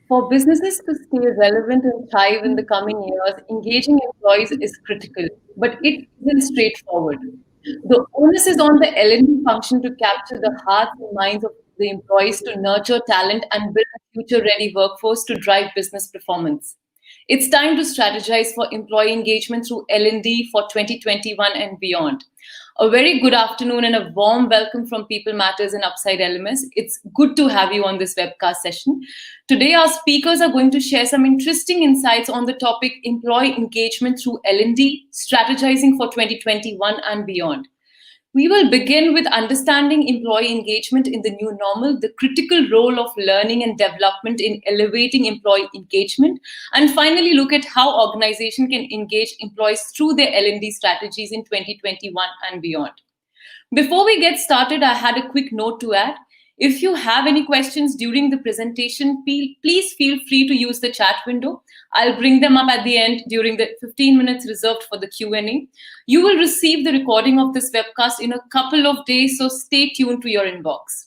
For businesses to stay relevant and thrive in the coming years, engaging employees is critical, but it isn't straightforward. The onus is on the L&D function to capture the hearts and minds of the employees, to nurture talent and build a future-ready workforce to drive business performance. It's time to strategize for employee engagement through L&D for 2021 and beyond. A very good afternoon and a warm welcome from People Matters and UpsideLMS. It's good to have you on this webcast session. Today, our speakers are going to share some interesting insights on the topic employee engagement through L&D, strategizing for 2021 and beyond. We will begin with understanding employee engagement in the new normal, the critical role of learning and development in elevating employee engagement, and finally look at how organizations can engage employees through their L&D strategies in 2021 and beyond. Before we get started, I had a quick note to add. If you have any questions during the presentation, please feel free to use the chat window. I'll bring them up at the end during the 15 minutes reserved for the Q&A. You will receive the recording of this webcast in a couple of days, so stay tuned to your inbox.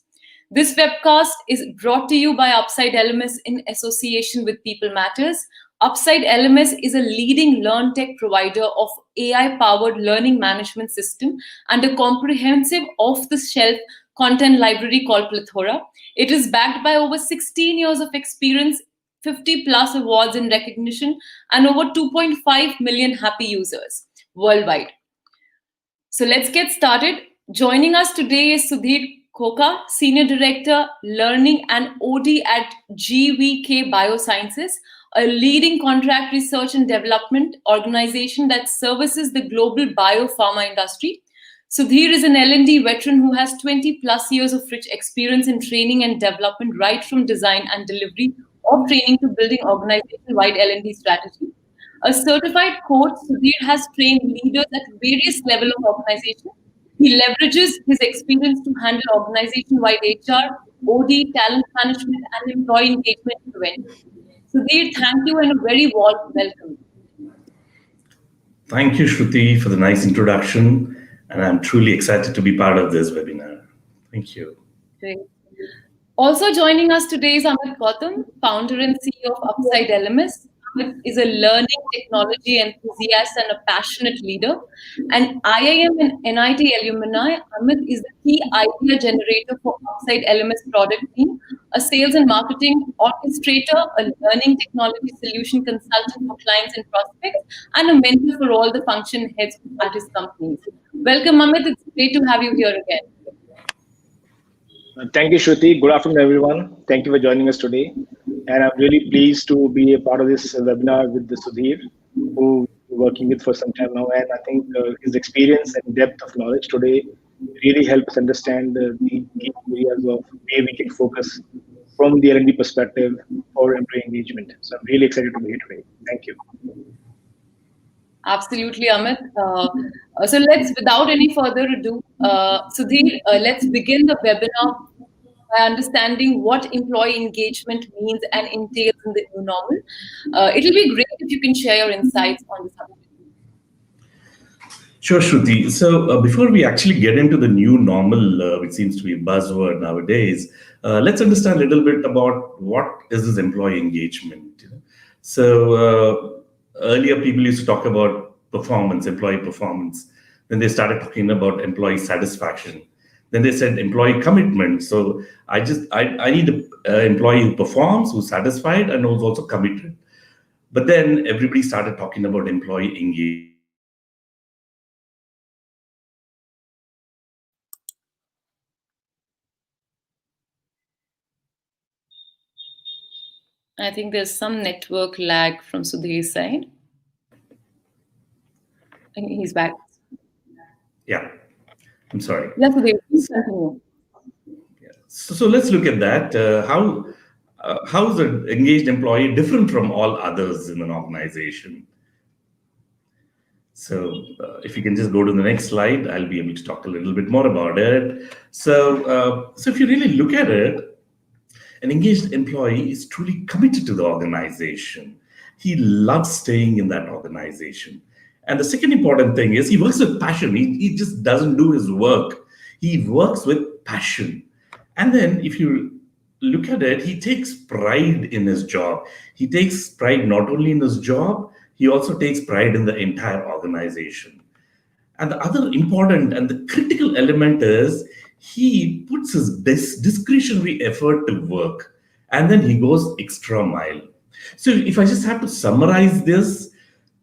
This webcast is brought to you by UpsideLMS in association with People Matters. UpsideLMS is a leading learn tech provider of AI-powered learning management system and a comprehensive off-the-shelf content library called Plethora. It is backed by over 16 years of experience, 50 plus awards and recognition, and over 2.5 million happy users worldwide. So let's get started. Joining us today is Sudhir Koka, Senior Director, Learning and OD at GVK Biosciences, a leading contract research and development organization that services the global biopharma industry. Sudhir is an L&D veteran who has 20 plus years of rich experience in training and development, right from design and delivery of training to building organization-wide L&D strategy. A certified coach, Sudhir has trained leaders at various levels of organization. He leverages his experience to handle organization-wide HR, OD, talent management, and employee engagement events. Sudhir, thank you and a very warm welcome. Thank you, Shruti, for the nice introduction. And I'm truly excited to be part of this webinar. Thank you. Great. Also joining us today is Amit Gautam, founder and CEO of UpsideLMS. Amit is a learning technology enthusiast and a passionate leader. An IIM and NIT alumni, Amit is the key idea generator for UpsideLMS product team, a sales and marketing orchestrator, a learning technology solution consultant for clients and prospects, and a mentor for all the function heads at his companies. Welcome, Amit. It's great to have you here again. Thank you, Shruti. Good afternoon, everyone. Thank you for joining us today. And I'm really pleased to be a part of this webinar with Sudhir, who we're working with for some time now. And I think his experience and depth of knowledge today really helps understand the key areas of where we can focus from the L&D perspective for employee engagement. So I'm really excited to be here today. Thank you. Absolutely, Amit. So let's, without any further ado, Sudhir, let's begin the webinar by understanding what employee engagement means and entails in the new normal. It'll be great if you can share your insights on the subject. Sure, Shruti. So before we actually get into the new normal, which seems to be a buzzword nowadays, let's understand a little bit about what is this employee engagement. So earlier, people used to talk about performance, employee performance. Then they started talking about employee satisfaction. Then they said employee commitment. So I need an employee who performs, who's satisfied, and who's also committed. But then everybody started talking about employee engagement. I think there's some network lag from Sudhir's side. I think he's back. Yeah, I'm sorry. Yes, Sudhir, please continue. Yeah. So let's look at that. How is an engaged employee different from all others in an organization? So if you can just go to the next slide, I'll be able to talk a little bit more about it. So if you really look at it, an engaged employee is truly committed to the organization. He loves staying in that organization. And the second important thing is he works with passion. He just doesn't do his work. He works with passion. And then if you look at it, he takes pride in his job. He takes pride not only in his job, he also takes pride in the entire organization. And the other important and the critical element is he puts his discretionary effort to work, and then he goes extra mile. So if I just have to summarize this,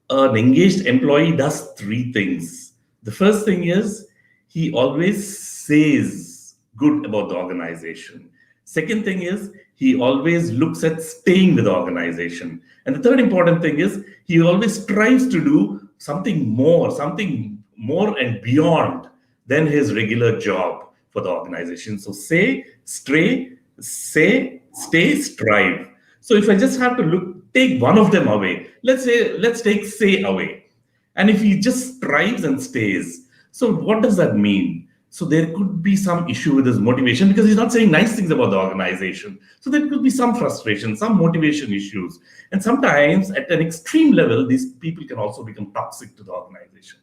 an engaged employee does three things. The first thing is he always says good about the organization. Second thing is he always looks at staying with the organization. And the third important thing is he always strives to do something more and beyond than his regular job for the organization. So stay, strive. So if I just have to take one of them away, let's take say away. And if he just strives and stays, so what does that mean? So there could be some issue with his motivation because he's not saying nice things about the organization. So there could be some frustration, some motivation issues. And sometimes at an extreme level, these people can also become toxic to the organization.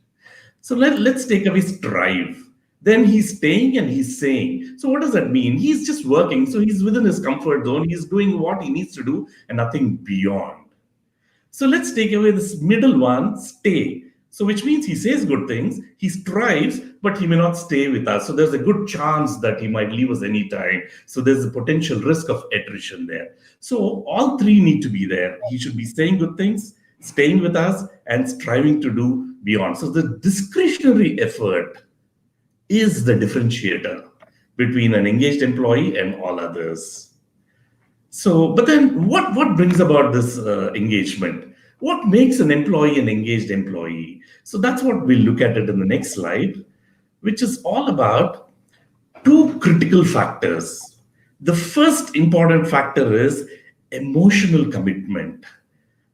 So let's take away strive. Then he's staying and he's saying. So what does that mean? He's just working. So he's within his comfort zone. He's doing what he needs to do and nothing beyond. So let's take away this middle one, stay. So which means he says good things, he strives, but he may not stay with us. So there's a good chance that he might leave us anytime. So there's a potential risk of attrition there. So all three need to be there. He should be saying good things, staying with us, and striving to do beyond. So the discretionary effort is the differentiator between an engaged employee and all others. So, but then what brings about this engagement? What makes an employee an engaged employee? So that's what we'll look at it in the next slide, which is all about two critical factors. The first important factor is emotional commitment.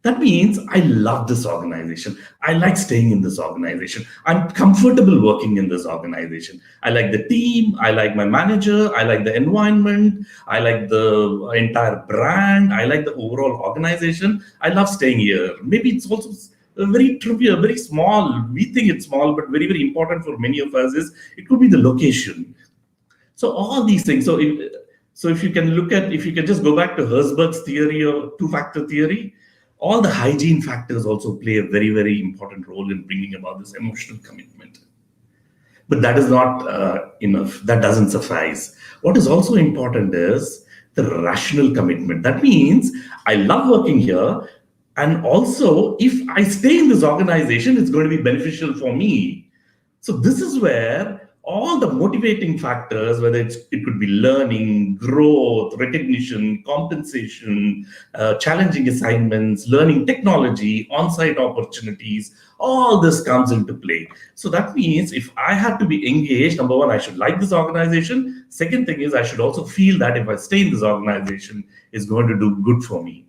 That means I love this organization. I like staying in this organization. I'm comfortable working in this organization. I like the team. I like my manager. I like the environment. I like the entire brand. I like the overall organization. I love staying here. Maybe it's also very trivial, very small. We think it's small, but very, very important for many of us is it could be the location. So all these things. So if you can just go back to Herzberg's theory or two-factor theory, all the hygiene factors also play a very, very important role in bringing about this emotional commitment. But that is not enough. That doesn't suffice. What is also important is the rational commitment. That means I love working here. And also, if I stay in this organization, it's going to be beneficial for me. So this is where all the motivating factors, whether it could be learning, growth, recognition, compensation, challenging assignments, learning technology, on-site opportunities, all this comes into play. So that means if I have to be engaged, number one, I should like this organization. Second thing is I should also feel that if I stay in this organization, it's going to do good for me.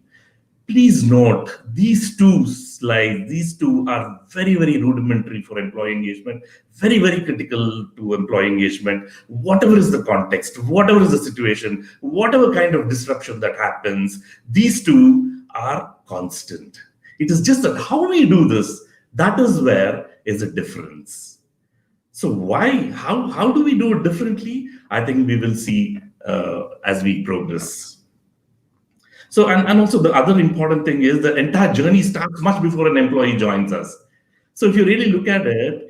Please note, these two slides, these two are very, very rudimentary for employee engagement, very, very critical to employee engagement. Whatever is the context, whatever is the situation, whatever kind of disruption that happens, these two are constant. It is just that how we do this, that is where is a difference. So why, how do we do it differently? I think we will see as we progress. So, and also the other important thing is the entire journey starts much before an employee joins us. So if you really look at it,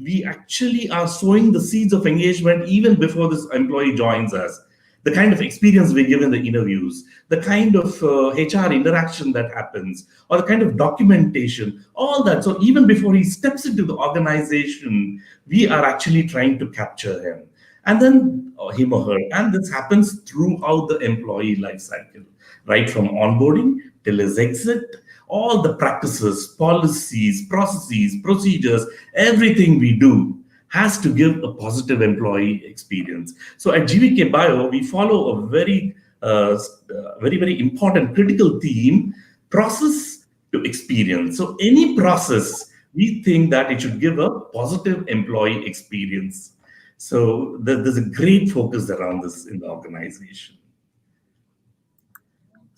we actually are sowing the seeds of engagement even before this employee joins us. The kind of experience we give in the interviews, the kind of HR interaction that happens, or the kind of documentation, all that. So even before he steps into the organization, we are actually trying to capture him. And then him or her. And this happens throughout the employee life cycle. Right from onboarding till his exit, all the practices, policies, processes, procedures, everything we do has to give a positive employee experience. So at GVK Bio, we follow a very, very important critical theme, process to experience. So any process, we think that it should give a positive employee experience. So there's a great focus around this in the organization.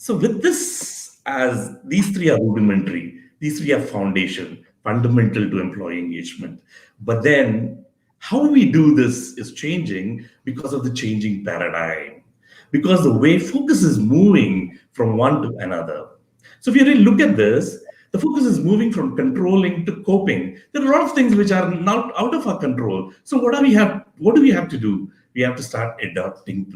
So with this, as these three are rudimentary, these three are foundation, fundamental to employee engagement. But then how we do this is changing because of the changing paradigm. because the way focus is moving from one to another. So if you really look at this, the focus is moving from controlling to coping. There are a lot of things which are now out of our control. So what do we have to do? We have to start adapting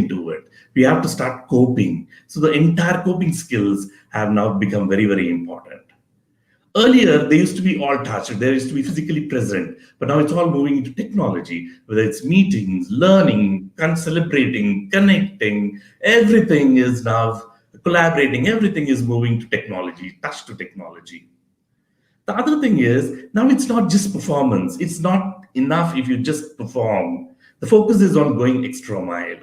to it. We have to start coping. So the entire coping skills have now become very, very important. Earlier, they used to be all touched, they used to be physically present, but now it's all moving into technology, whether it's meetings, learning, celebrating, connecting, everything is now collaborating, everything is moving to technology, touch to technology. The other thing is, now it's not just performance, it's not enough if you just perform. The focus is on going extra mile.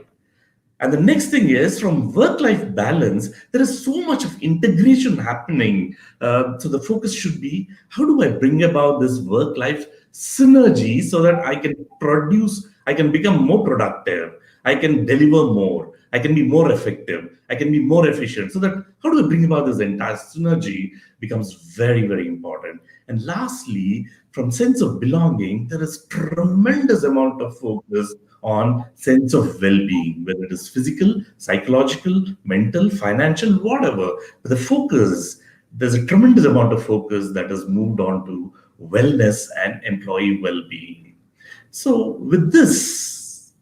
And the next thing is from work life balance, there is so much of integration happening. So the focus should be how do I bring about this work life synergy so that I can produce, I can become more productive, I can deliver more, I can be more effective, I can be more efficient. So that how do I bring about this entire synergy becomes very, very important. And lastly, from sense of belonging, there is tremendous amount of focus on sense of well-being, whether it is physical, psychological, mental, financial, whatever. But the focus, there's a tremendous amount of focus that has moved on to wellness and employee well-being. So with this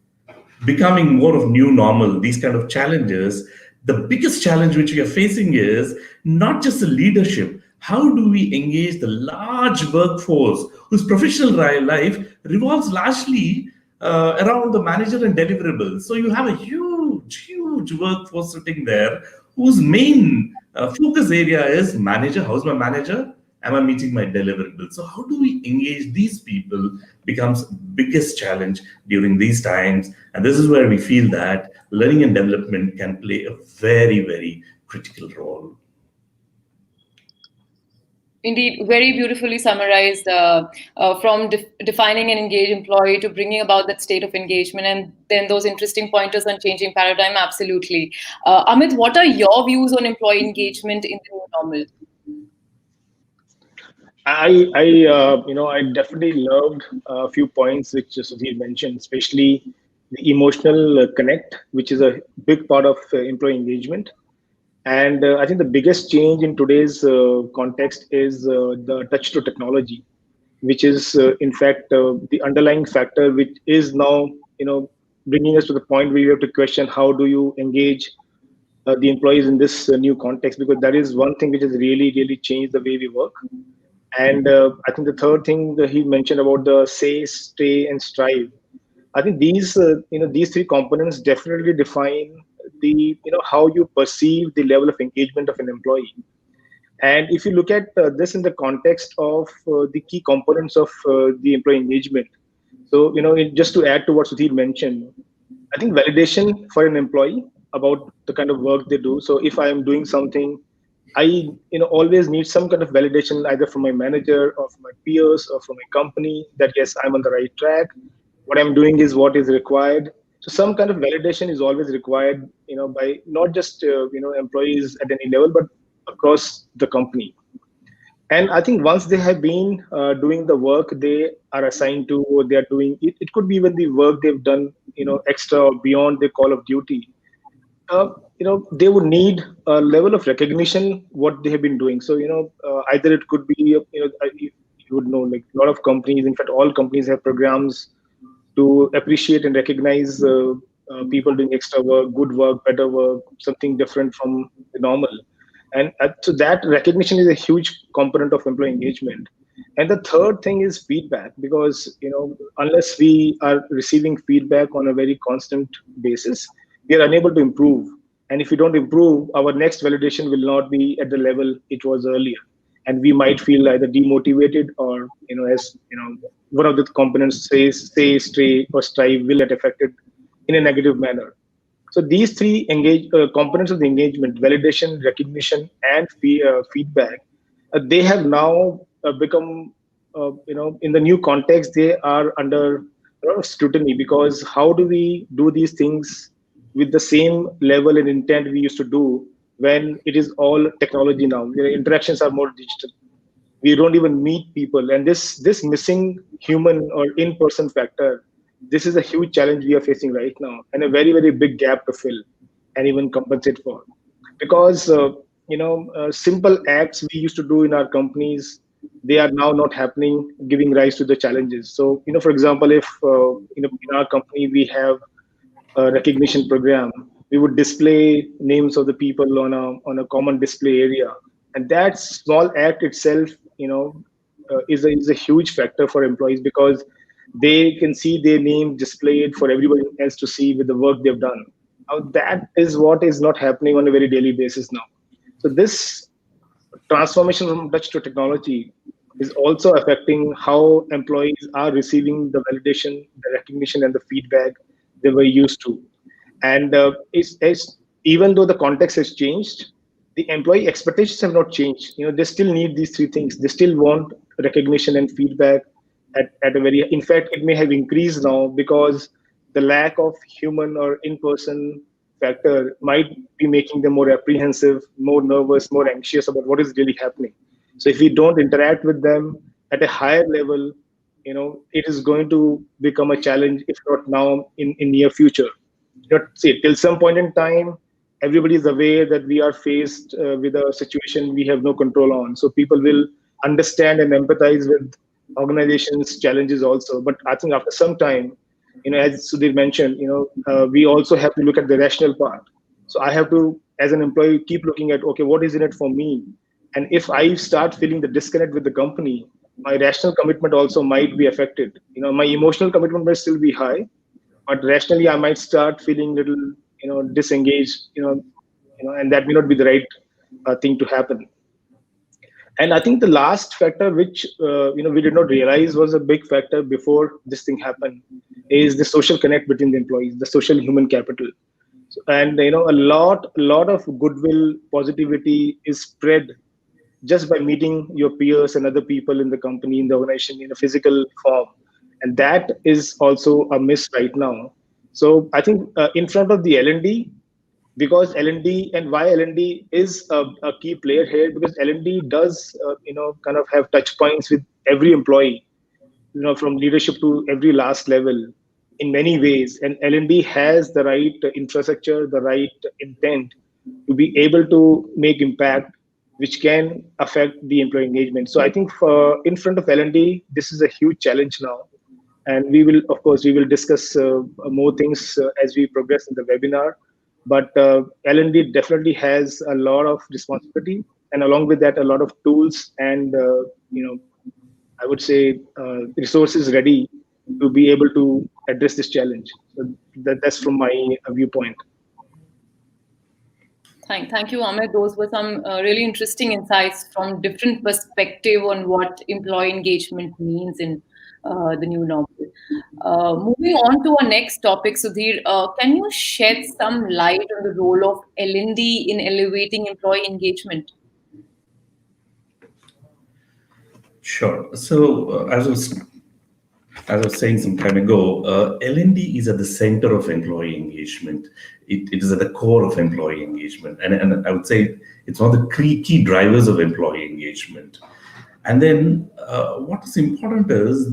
becoming more of new normal, these kind of challenges, the biggest challenge which we are facing is not just the leadership. How do we engage the large workforce whose professional life revolves largely around the manager and deliverables? So you have a huge, huge workforce sitting there whose main focus area is manager. How's my manager? Am I meeting my deliverables? So how do we engage these people becomes biggest challenge during these times. And this is where we feel that learning and development can play a very, very critical role. Indeed, very beautifully summarized from defining an engaged employee to bringing about that state of engagement, and then those interesting pointers on changing paradigm. Absolutely. Amit, what are your views on employee engagement in the new normal? I definitely loved a few points which Sudhir mentioned, especially the emotional connect, which is a big part of employee engagement. And I think the biggest change in today's context is the touch to technology, which is in fact the underlying factor, which is now bringing us to the point where you have to question how do you engage the employees in this new context, because that is one thing which has really, really changed the way we work. And I think the third thing that he mentioned about the say, stay, and strive. I think these three components definitely define the how you perceive the level of engagement of an employee. And if you look at this in the context of the key components of the employee engagement, so just to add to what Sudhir mentioned, I think validation for an employee about the kind of work they do. So if I am doing something, I always need some kind of validation either from my manager or from my peers or from my company that yes, I'm on the right track. What I'm doing is what is required. So some kind of validation is always required, by not just employees at any level, but across the company. And I think once they have been doing the work they are assigned to, or they are doing it, it could be even the work they've done, extra or beyond their call of duty. They would need a level of recognition what they have been doing. So either it could be you would know, like a lot of companies, in fact all companies have programs to appreciate and recognize people doing extra work, good work, better work, something different from the normal. And so that recognition is a huge component of employee engagement. And the third thing is feedback, because unless we are receiving feedback on a very constant basis, we are unable to improve. And if we don't improve, our next validation will not be at the level it was earlier, and we might feel either demotivated or as one of the components says, say, stray, or strive will get affected in a negative manner. So these three components of the engagement: validation, recognition, and feedback, they have now become, in the new context, they are under a lot of scrutiny, because how do we do these things with the same level and intent we used to do when it is all technology now? Interactions are more digital. We don't even meet people, and this missing human or in-person factor this is a huge challenge we are facing right now, and a very, very big gap to fill and even compensate for. Because simple acts we used to do in our companies, they are now not happening, giving rise to the challenges. So, for example, if in our company we have a recognition program, we would display names of the people on a common display area, and that small act itself, is a huge factor for employees, because they can see their name displayed for everybody else to see with the work they've done. Now, that is what is not happening on a very daily basis now. So this transformation from touch to technology is also affecting how employees are receiving the validation, the recognition, and the feedback they were used to. And even though the context has changed, the employee expectations have not changed. They still need these three things. They still want recognition and feedback at a very, in fact, it may have increased now, because the lack of human or in-person factor might be making them more apprehensive, more nervous, more anxious about what is really happening. So if we don't interact with them at a higher level, it is going to become a challenge, if not now, in near future. See, till some point in time, everybody is aware that we are faced with a situation we have no control on. So people will understand and empathize with organizations' challenges also. But I think after some time, as Sudhir mentioned, we also have to look at the rational part. So I have to, as an employee, keep looking at, okay, what is in it for me? And if I start feeling the disconnect with the company, my rational commitment also might be affected. My emotional commitment may still be high, but rationally I might start feeling little, disengaged, and that may not be the right thing to happen. And I think the last factor, which we did not realize was a big factor before this thing happened, is the social connect between the employees, the social human capital. And a lot of goodwill, positivity is spread just by meeting your peers and other people in the company, in the organization, in a physical form. And that is also a miss right now. So I think in front of the L&D, because L&D, and why L&D is a key player here, because L&D does, kind of have touch points with every employee, from leadership to every last level in many ways. And L&D has the right infrastructure, the right intent to be able to make impact, which can affect the employee engagement. So I think in front of L&D, this is a huge challenge now. And we will, of course, discuss more things as we progress in the webinar. But L&D definitely has a lot of responsibility, and along with that, a lot of tools and I would say resources ready to be able to address this challenge. So that's from my viewpoint. Thank you, Amit. Those were some really interesting insights from different perspective on what employee engagement means in the new normal. Moving on to our next topic, Sudhir, can you shed some light on the role of L&D in elevating employee engagement? Sure. So, as I was saying some time ago, L&D is at the center of employee engagement. It is at the core of employee engagement. And I would say it's one of the key drivers of employee engagement. And then what is important is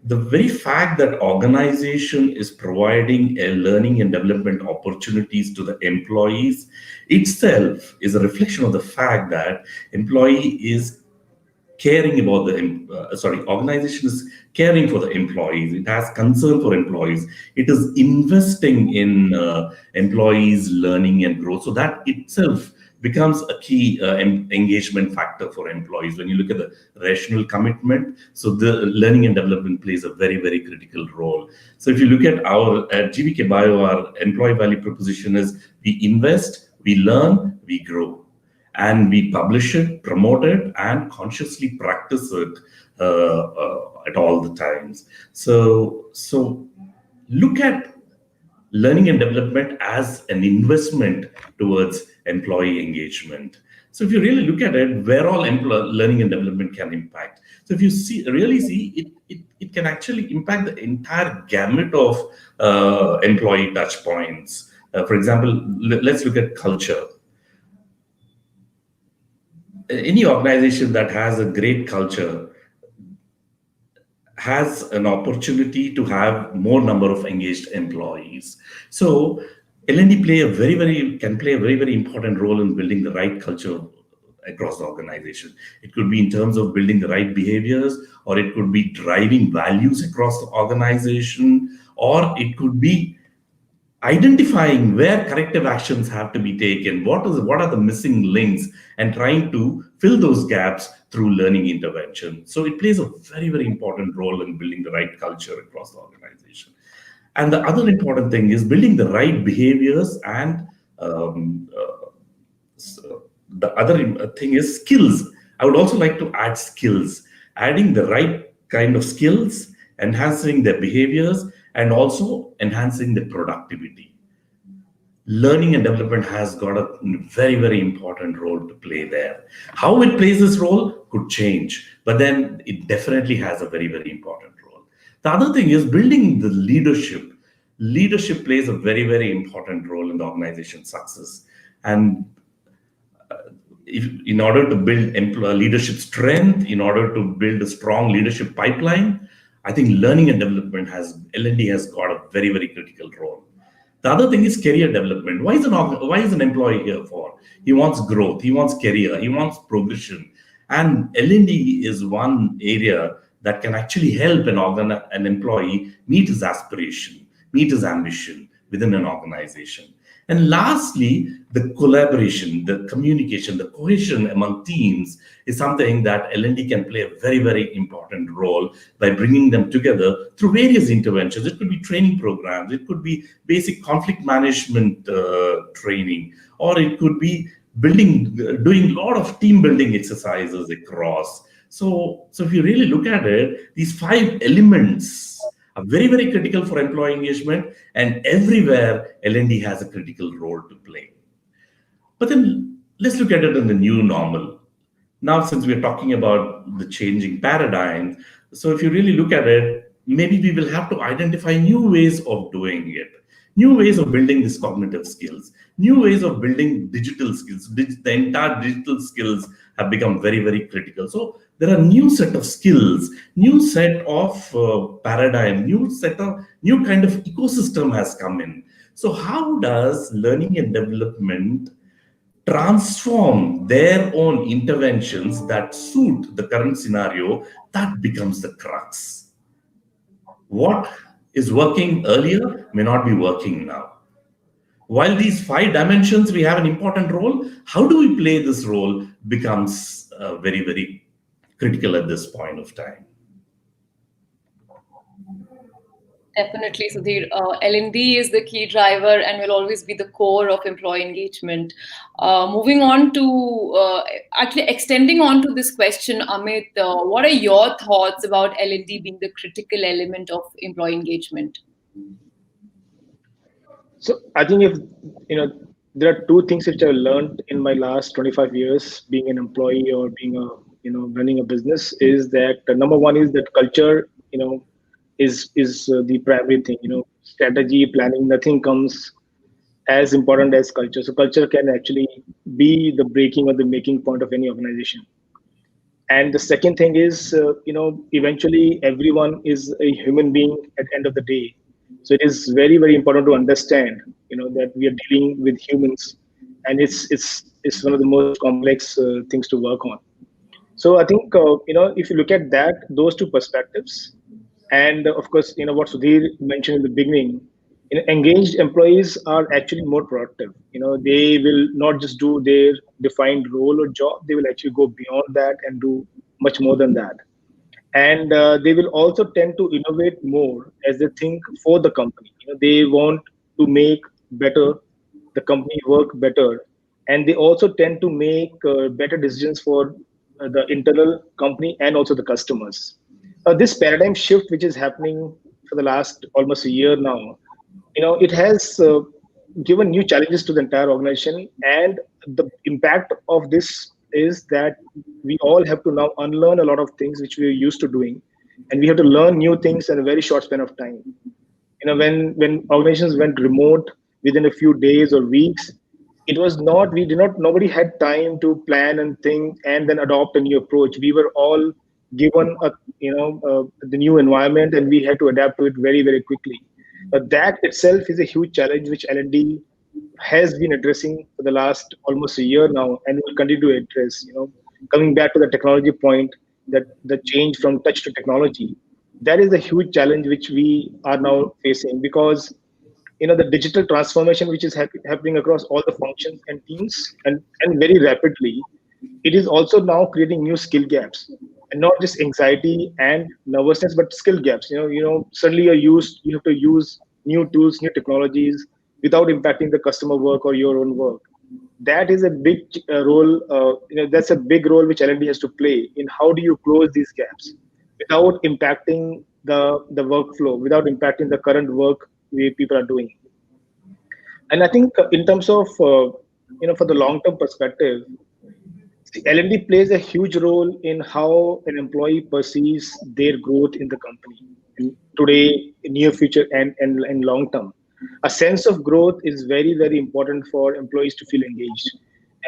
the very fact that organization is providing a learning and development opportunities to the employees itself is a reflection of the fact that employee is caring about organization is caring for the employees. It has concern for employees. It is investing in employees' learning and growth. So that itself becomes a key engagement factor for employees. When you look at the rational commitment, so the learning and development plays a very, very critical role. So if you look at our at GVK Bio, our employee value proposition is we invest, we learn, we grow. And we publish it, promote it, and consciously practice it at all the times. So look at learning and development as an investment towards employee engagement. So if you really look at it, where all learning and development can impact. So if you really see it can actually impact the entire gamut of employee touch points. For example, let's look at culture. Any organization that has a great culture has an opportunity to have more number of engaged employees. So L&D can play a very important role in building the right culture across the organization. It could be in terms of building the right behaviors, or it could be driving values across the organization, or it could be identifying where corrective actions have to be taken, what are the missing links, and trying to fill those gaps through learning intervention. So it plays a very important role in building the right culture across the organization. And the other important thing is building the right behaviors, and um, the other thing is skills. I would also like to add skills, adding the right kind of skills, enhancing their behaviors, and also enhancing the productivity. Learning and development has got a very important role to play there. How it plays this role could change, but then it definitely has a very important role. The other thing is building the leadership. Leadership plays a very important role in the organization's success. And in order to build leadership strength, in order to build a strong leadership pipeline, I think learning and development has L&D has got a very critical role. The other thing is career development. Why is an employee here for? He wants growth, he wants career, he wants progression, and L&D is one area that can actually help an employee meet his aspiration, meet his ambition within an organization. And lastly, the collaboration, the communication, the cohesion among teams is something that L&D can play a very important role by bringing them together through various interventions. It could be training programs, it could be basic conflict management training, or it could be doing a lot of team building exercises across. So if you really look at it, these 5 elements are very critical for employee engagement, and everywhere L&D has a critical role to play. But then let's look at it in the new normal. Now, since we're talking about the changing paradigm, so if you really look at it, maybe we will have to identify new ways of doing it, new ways of building these cognitive skills, new ways of building digital skills. The entire digital skills have become very critical. So there are new set of skills, new set of paradigm, new kind of ecosystem has come in. So how does learning and development transform their own interventions that suit the current scenario? That becomes the crux. What is working earlier may not be working now. While these 5 dimensions, we have an important role, how do we play this role becomes very critical at this point of time. Definitely, Sudhir. L&D is the key driver and will always be the core of employee engagement. Moving on to actually extending on to this question, Amit, what are your thoughts about L&D being the critical element of employee engagement? So I think if there are two things which I learned in my last 25 years being an employee or being a running a business, is that number one is that culture is the primary thing. Strategy, planning, nothing comes as important as culture. So culture can actually be the breaking or the making point of any organization. And the second thing is, eventually everyone is a human being at the end of the day. So it is very important to understand, that we are dealing with humans, and it's one of the most complex things to work on. So I think, if you look at those two perspectives, and of course, what Sudhir mentioned in the beginning, engaged employees are actually more productive. They will not just do their defined role or job; they will actually go beyond that and do much more than that. And they will also tend to innovate more as they think for the company. They want to make better the company work better, and they also tend to make better decisions for the internal company and also the customers. This paradigm shift, which is happening for the last almost a year now, it has given new challenges to the entire organization, and the impact of this is that we all have to now unlearn a lot of things which we are used to doing, and we have to learn new things in a very short span of time. When organizations went remote within a few days or weeks, it was not we did not nobody had time to plan and think and then adopt a new approach. We were all given the new environment, and we had to adapt to it very, very quickly. But that itself is a huge challenge which L&D has been addressing for the last almost a year now, and will continue to address. Coming back to the technology point, that the change from touch to technology, that is a huge challenge which we are now facing, because the digital transformation which is happening across all the functions and teams, and very rapidly, it is also now creating new skill gaps, and not just anxiety and nervousness, but skill gaps. Suddenly you have to use new tools, new technologies, without impacting the customer work or your own work. That is a big role. That's a big role which L&D has to play in how do you close these gaps without impacting the workflow, without impacting the current work we people are doing. And I think in terms of for the long term perspective, L&D plays a huge role in how an employee perceives their growth in the company, today, near future, and long term. A sense of growth is very, very important for employees to feel engaged.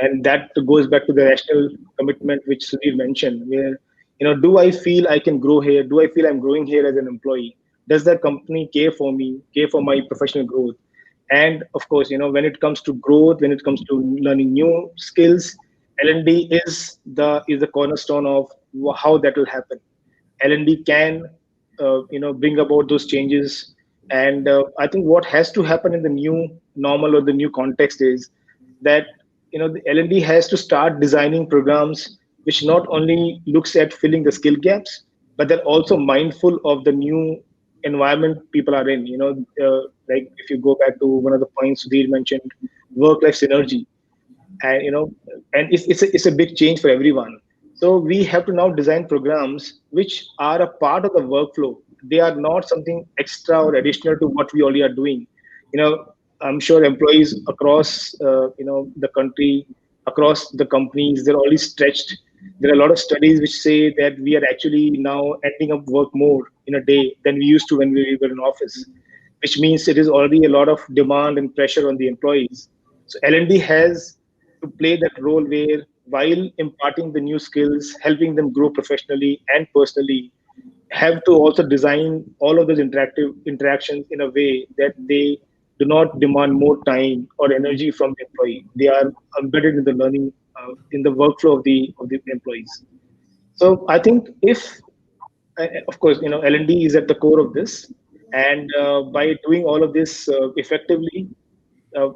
And that goes back to the rational commitment which Sudhir mentioned, where, do I feel I can grow here? Do I feel I'm growing here as an employee? Does the company care for me, care for my professional growth? And of course, when it comes to growth, when it comes to learning new skills, L&D is the cornerstone of how that will happen. L&D can bring about those changes. And I think what has to happen in the new normal or the new context is that the L&D has to start designing programs which not only looks at filling the skill gaps, but they're also mindful of the new environment people are in. Like if you go back to one of the points Sudhir mentioned, work-life synergy, and it's a big change for everyone. So we have to now design programs which are a part of the workflow. They are not something extra or additional to what we already are doing. I'm sure employees across the country, across the companies, they're already stretched. There are a lot of studies which say that we are actually now ending up work more in a day than we used to when we were in office, which means it is already a lot of demand and pressure on the employees. So L&D has to play that role where, while imparting the new skills, helping them grow professionally and personally, have to also design all of those interactions in a way that they do not demand more time or energy from the employee. They are embedded in the learning, in the workflow of the employees. So I think if, of course, L&D is at the core of this, and by doing all of this effectively,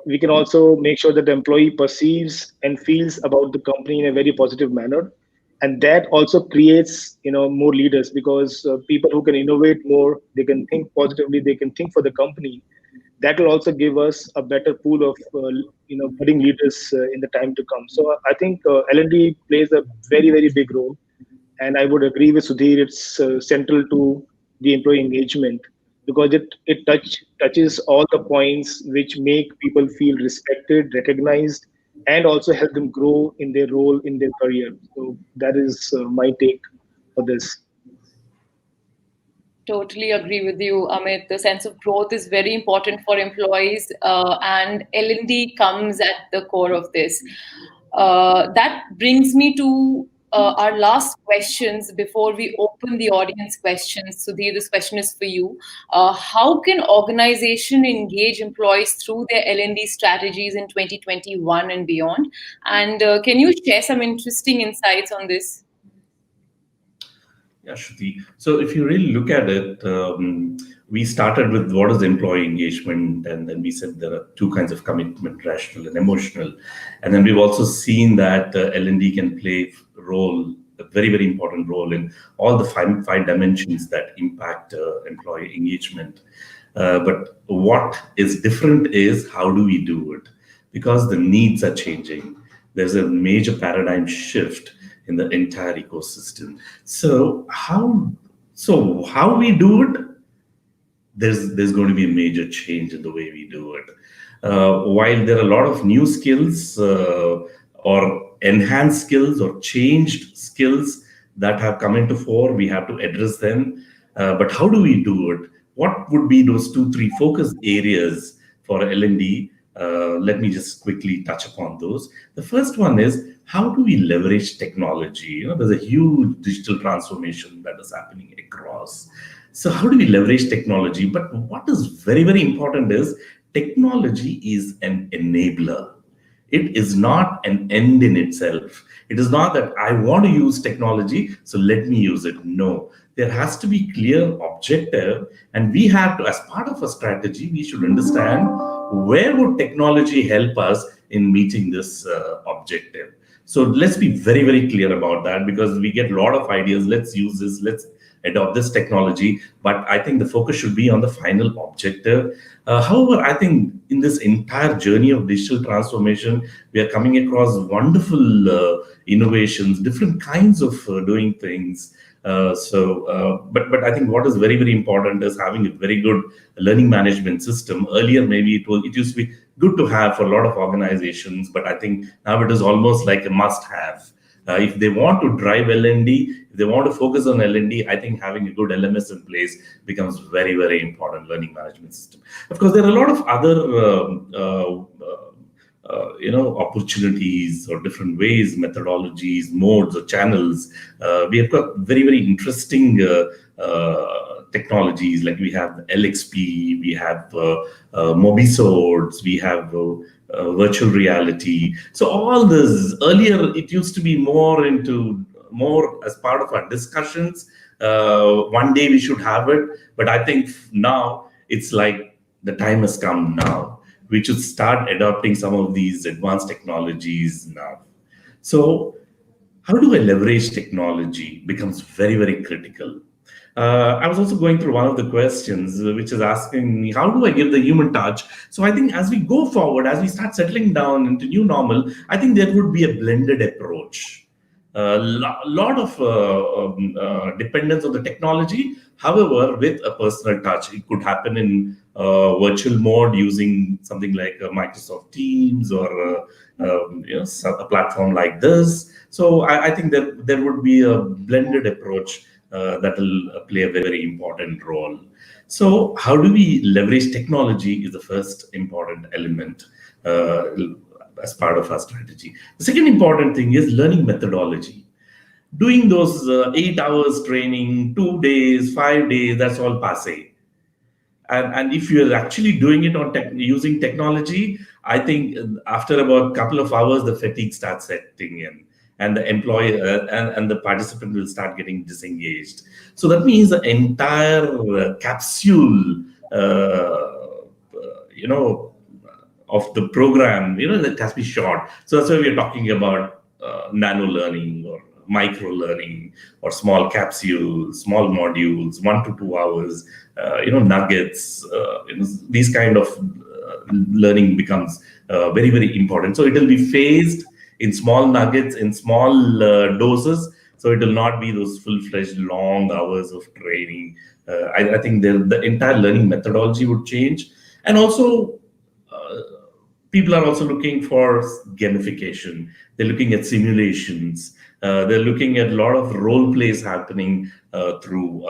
we can also make sure that the employee perceives and feels about the company in a very positive manner, and that also creates more leaders, because people who can innovate more, they can think positively, they can think for the company. That will also give us a better pool of budding leaders in the time to come. So I think L&D plays a very, very big role, and I would agree with Sudhir. It's central to the employee engagement, because it touches all the points which make people feel respected, recognized, and also help them grow in their role in their career. So that is my take for this. Totally agree with you, Amit. The sense of growth is very important for employees, and L&D comes at the core of this. That brings me to our last questions before we open the audience questions. Sudhir, this question is for you. How can organization engage employees through their L&D strategies in 2021 and beyond? And can you share some interesting insights on this? Yeah, Shruti. So if you really look at it, we started with what is employee engagement, and then we said there are two kinds of commitment: rational and emotional. And then we've also seen that L&D can play a very, very important role in all the five dimensions that impact employee engagement. But what is different is how do we do it? Because the needs are changing. There's a major paradigm shift in the entire ecosystem. So how we do it? There's going to be a major change in the way we do it. While there are a lot of new skills or enhanced skills or changed skills that have come into fore, we have to address them. But how do we do it? What would be those 2, 3 focus areas for L&D Let me just quickly touch upon those. The first one is, how do we leverage technology? There's a huge digital transformation that is happening across. So how do we leverage technology? But what is very, very important is technology is an enabler. It is not an end in itself. It is not that I want to use technology, so let me use it. No, there has to be clear objective, and we have to, as part of a strategy, we should understand where would technology help us in meeting this objective. So let's be very, very clear about that, because we get a lot of ideas. Let's use this. Let's adopt this technology. But I think the focus should be on the final objective. However, I think in this entire journey of digital transformation, we are coming across wonderful innovations, different kinds of doing things. But I think what is very, very important is having a very good learning management system. Earlier, maybe it used to be good to have for a lot of organizations, but I think now it is almost like a must-have. If they want to drive L&D, if they want to focus on L&D, I think having a good LMS in place becomes very, very important, learning management system. Of course, there are a lot of other opportunities or different ways, methodologies, modes or channels. We have got very, very interesting technologies, like we have LXP, we have Mobisodes, we have virtual reality. So all this, earlier it used to be more as part of our discussions. One day we should have it, but I think now it's like the time has come now. We should start adopting some of these advanced technologies now. So how do I leverage technology becomes very, very critical. I was also going through one of the questions, which is asking me, how do I give the human touch? So I think as we go forward, as we start settling down into new normal, I think there would be a blended approach. A lot of dependence on the technology. However, with a personal touch, it could happen in virtual mode using something like Microsoft Teams or a platform like this. So I think that there would be a blended approach that will play a very, very important role. So how do we leverage technology is the first important element as part of our strategy. The second important thing is learning methodology. Doing those 8 hours training, 2 days, 5 days, that's all passé. And if you're actually doing it on using technology, I think after about a couple of hours, the fatigue starts setting in, and the employee and the participant will start getting disengaged. So that means the entire capsule, of the program, that has to be short. So that's why we're talking about nano learning or micro learning or small capsules, small modules, 1 to 2 hours, nuggets. These kind of learning becomes very, very important. So it will be phased in small nuggets, in small doses. So it will not be those full-fledged long hours of training. I think the entire learning methodology would change. And also, people are also looking for gamification. They're looking at simulations. They're looking at a lot of role plays happening through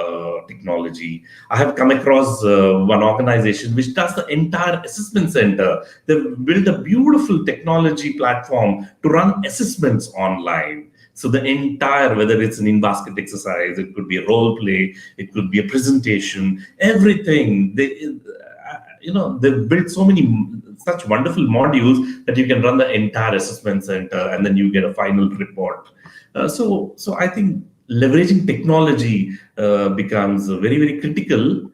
technology. I have come across one organization which does the entire assessment center. They've built a beautiful technology platform to run assessments online. So the entire, whether it's an in-basket exercise, it could be a role play, it could be a presentation, everything. They've built such wonderful modules that you can run the entire assessment center and then you get a final report. So I think leveraging technology becomes very, very critical,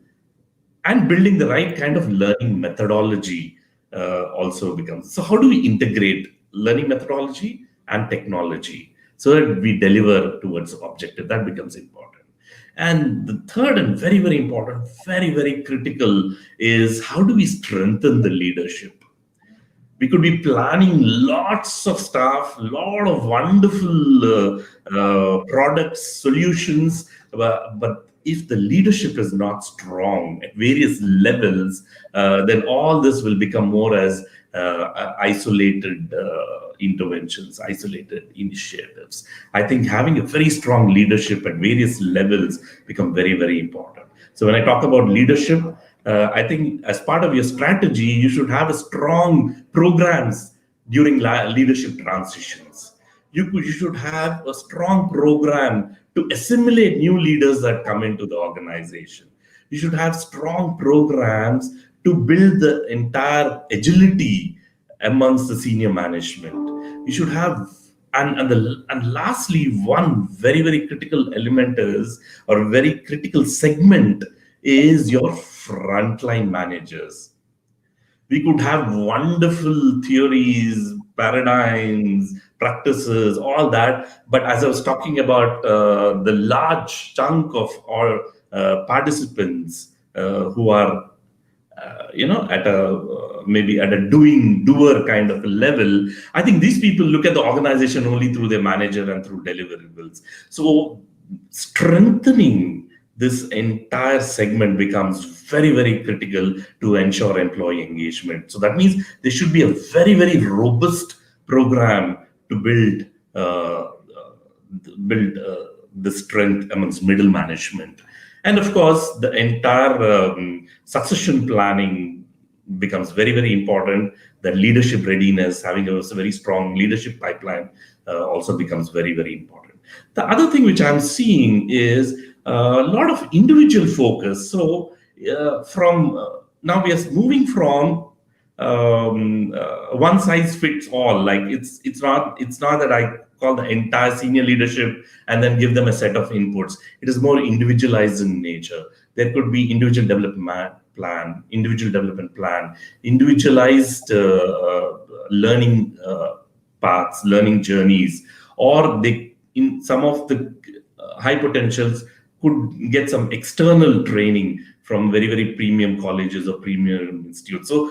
and building the right kind of learning methodology also becomes. So how do we integrate learning methodology and technology so that we deliver towards the objective? That becomes important. And the third and very, very important, very, very critical is how do we strengthen the leadership? We could be planning lots of stuff, a lot of wonderful products, solutions, but if the leadership is not strong at various levels, then all this will become more as isolated interventions, isolated initiatives. I think having a very strong leadership at various levels become very, very important. So when I talk about leadership, I think as part of your strategy, you should have a strong programs during leadership transitions. You should have a strong program to assimilate new leaders that come into the organization. You should have strong programs to build the entire agility amongst the senior management. You should have, and lastly, one very critical element is, or a very critical segment is your frontline managers. We could have wonderful theories, paradigms, practices, all that. But as I was talking about the large chunk of our participants who are at a maybe at a doer kind of a level, I think these people look at the organization only through their manager and through deliverables. So strengthening this entire segment becomes very critical to ensure employee engagement. So that means there should be a very robust program to build the strength amongst middle management. And of course, the entire succession planning becomes very important. The leadership readiness, having a very strong leadership pipeline, also becomes very important. The other thing which I'm seeing is a lot of individual focus. So from now we are moving from one size fits all. Like it's not that I call the entire senior leadership and then give them a set of inputs. It is more individualized in nature. There could be individual development plan, individualized learning paths, learning journeys, or they in some of the high potentials could get some external training from very premium colleges or premium institutes. So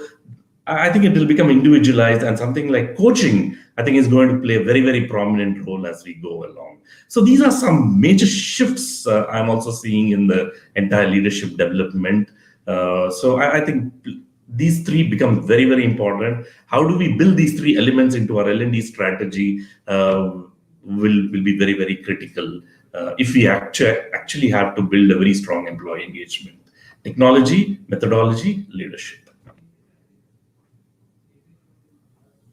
I think it will become individualized, and something like coaching, I think, is going to play a very prominent role as we go along. So these are some major shifts I'm also seeing in the entire leadership development. So I think these three become very important. How do we build these three elements into our L&D strategy will be very critical if we actually have to build a very strong employee engagement. Technology, methodology, leadership.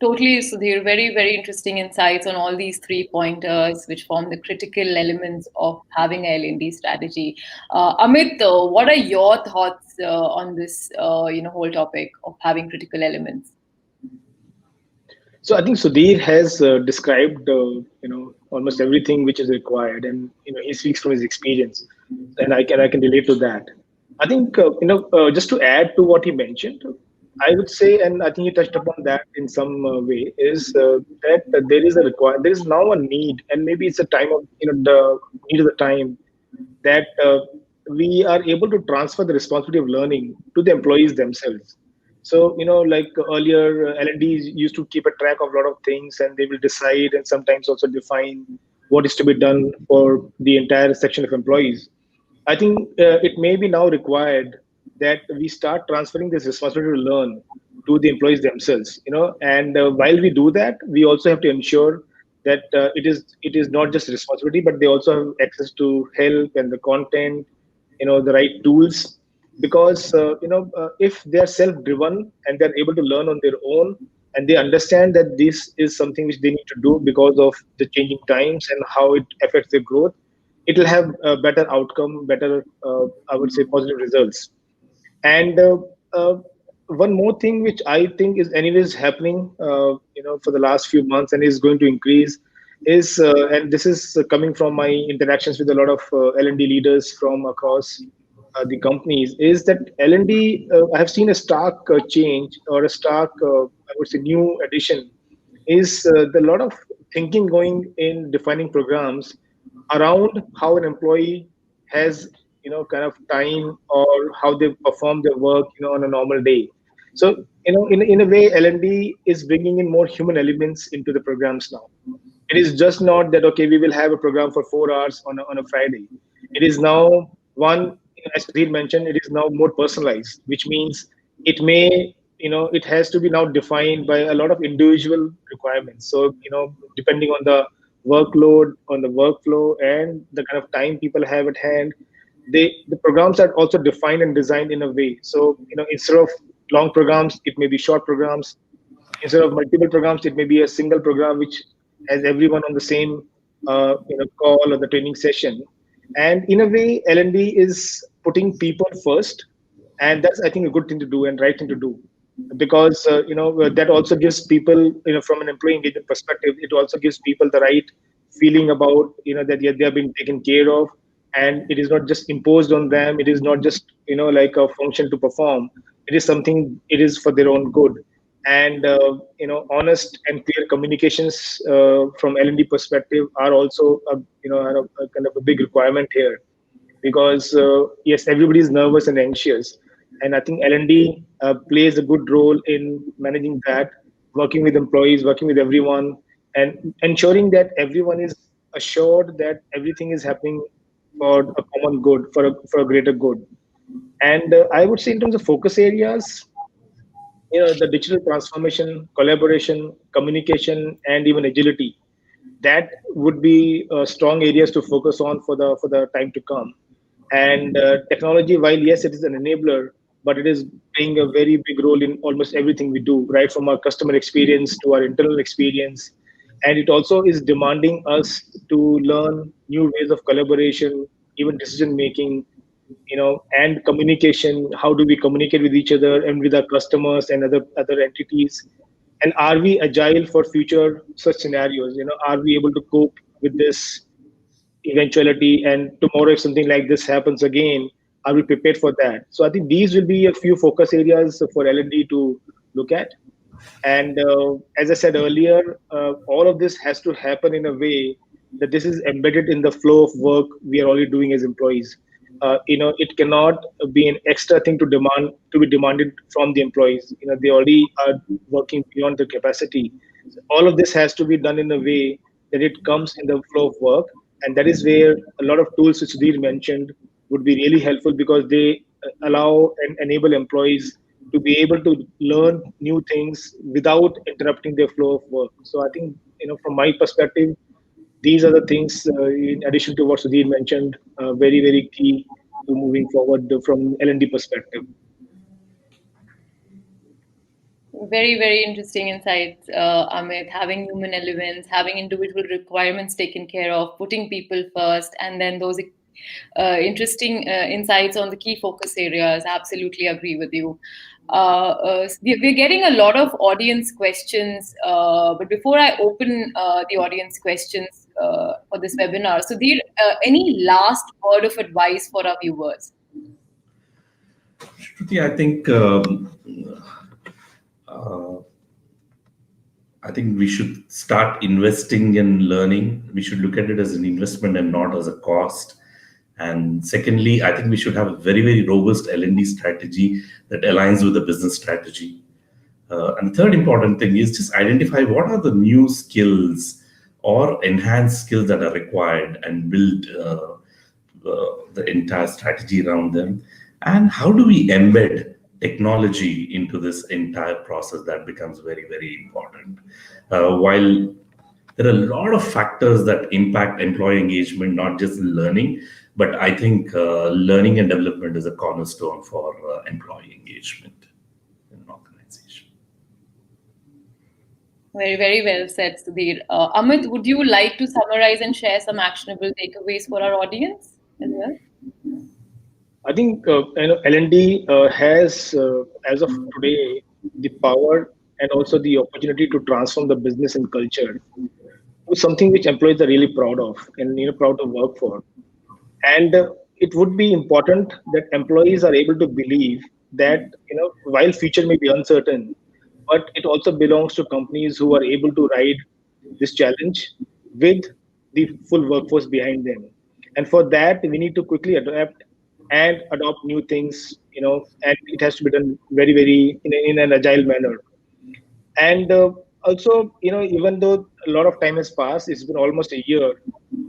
Totally, Sudhir. Very interesting insights on all these three pointers, which form the critical elements of having a L&D strategy. Amit, what are your thoughts on this, whole topic of having critical elements? So I think Sudhir has described, almost everything which is required, and he speaks from his experience, and I can relate to that. I think just to add to what he mentioned, I would say, and I think you touched upon that in some way, is that there is now a need, and maybe it's a time of the need of the time that we are able to transfer the responsibility of learning to the employees themselves. So, like earlier, L&Ds used to keep a track of a lot of things, and they will decide and sometimes also define what is to be done for the entire section of employees. I think it may be now required that we start transferring this responsibility to learn to the employees themselves. And while we do that, we also have to ensure that it is not just responsibility, but they also have access to help and the content, the right tools. Because if they are self-driven and they're able to learn on their own, and they understand that this is something which they need to do because of the changing times and how it affects their growth, it will have a better outcome, better, I would say, positive results. And uh, one more thing which I think is anyways happening, for the last few months and is going to increase is, and this is coming from my interactions with a lot of L&D leaders from across the companies, is that L&D, I have seen a stark change, or a stark, I would say, new addition, is the lot of thinking going in defining programs around how an employee has kind of time, or how they perform their work on a normal day. So in a way, L&D is bringing in more human elements into the programs now. It is just not that, okay, we will have a program for 4 hours on a Friday. It is now one, as Sudhir mentioned, it is now more personalized, which means it may, it has to be now defined by a lot of individual requirements. So, depending on the workload, on the workflow, and the kind of time people have at hand, the programs are also defined and designed in a way. So instead of long programs, it may be short programs. Instead of multiple programs, it may be a single program which has everyone on the same call or the training session. And in a way, L&D is putting people first, and that's, I think, a good thing to do and right thing to do, because that also gives people, from an employee engagement perspective, it also gives people the right feeling about that they are being taken care of, and it is not just imposed on them. It is not just like a function to perform. It is something, it is for their own good. And honest and clear communications from L&D perspective are also a kind of a big requirement here, because yes, everybody is nervous and anxious, and I think L&D plays a good role in managing that, working with employees, working with everyone, and ensuring that everyone is assured that everything is happening for a common good, for a greater good. And I would say, in terms of focus areas, the digital transformation, collaboration, communication, and even agility, that would be strong areas to focus on for the time to come. And technology, while yes, it is an enabler, but it is playing a very big role in almost everything we do, right from our customer experience to our internal experience. And it also is demanding us to learn new ways of collaboration, even decision making, and communication. How do we communicate with each other and with our customers and other entities? And are we agile for future such scenarios? Are we able to cope with this eventuality, and tomorrow if something like this happens again, are we prepared for that? So I think these will be a few focus areas for L&D to look at. And as I said earlier, all of this has to happen in a way that this is embedded in the flow of work we are already doing as employees. It cannot be an extra thing to be demanded from the employees. They already are working beyond their capacity. So all of this has to be done in a way that it comes in the flow of work, and that is where a lot of tools which Sudhir mentioned would be really helpful, because they allow and enable employees to be able to learn new things without interrupting their flow of work. So I think, from my perspective, these are the things, in addition to what Sudhir mentioned, very, very key to moving forward from L&D perspective. Very, very interesting insights, Amit. Having human elements, having individual requirements taken care of, putting people first, and then those interesting insights on the key focus areas. Absolutely agree with you. We're getting a lot of audience questions, but before I open the audience questions for this webinar, Sudhir, any last word of advice for our viewers? Shruti, uh, I think we should start investing in learning. We should look at it as an investment and not as a cost. And secondly, I think we should have a very, very robust L&D strategy that aligns with the business strategy. And the third important thing is just identify what are the new skills or enhanced skills that are required, and build the entire strategy around them. And how do we embed technology into this entire process? That becomes very, very important. While there are a lot of factors that impact employee engagement, not just learning, but I think learning and development is a cornerstone for employee engagement in an organization. Very, very well said, Sudhir. Amit, would you like to summarize and share some actionable takeaways for our audience as well? I think L&D has, as of today, the power and also the opportunity to transform the business and culture to something which employees are really proud of and proud to work for. And it would be important that employees are able to believe that while future may be uncertain, but it also belongs to companies who are able to ride this challenge with the full workforce behind them. And for that, we need to quickly adapt and adopt new things, and it has to be done very, very in an agile manner. And also, even though a lot of time has passed, it's been almost a year,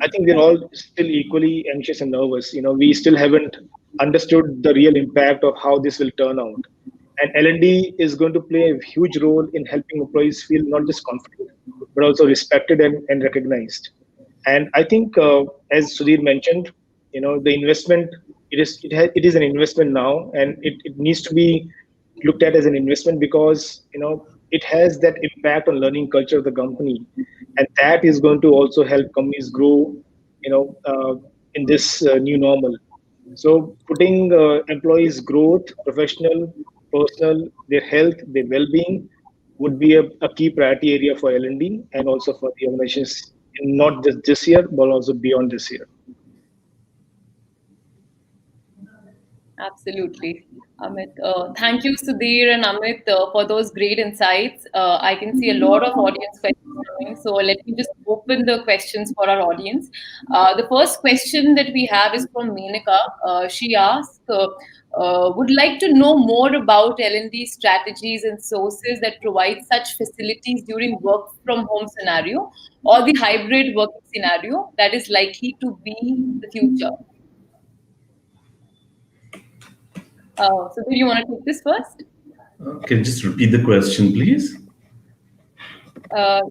I think we're all still equally anxious and nervous. We still haven't understood the real impact of how this will turn out. And L&D is going to play a huge role in helping employees feel not just confident, but also respected and recognized. And I think, as Sudhir mentioned, the investment it is an investment now, and it needs to be looked at as an investment, because it has that impact on learning culture of the company, and that is going to also help companies grow you know uh, in this new normal. So putting employees' growth, professional, personal, their health, their well-being would be a key priority area for L&D, and also for the organizations, not just this year, but also beyond this year. Absolutely. Amit, thank you, Sudhir and Amit, for those great insights. I can see a lot of audience questions coming, so let me just open the questions for our audience. The first question that we have is from Menaka. She asks, would like to know more about L&D strategies and sources that provide such facilities during work from home scenario or the hybrid working scenario that is likely to be the future. So, do you want to take this first? Can you just repeat the question, please? Uh,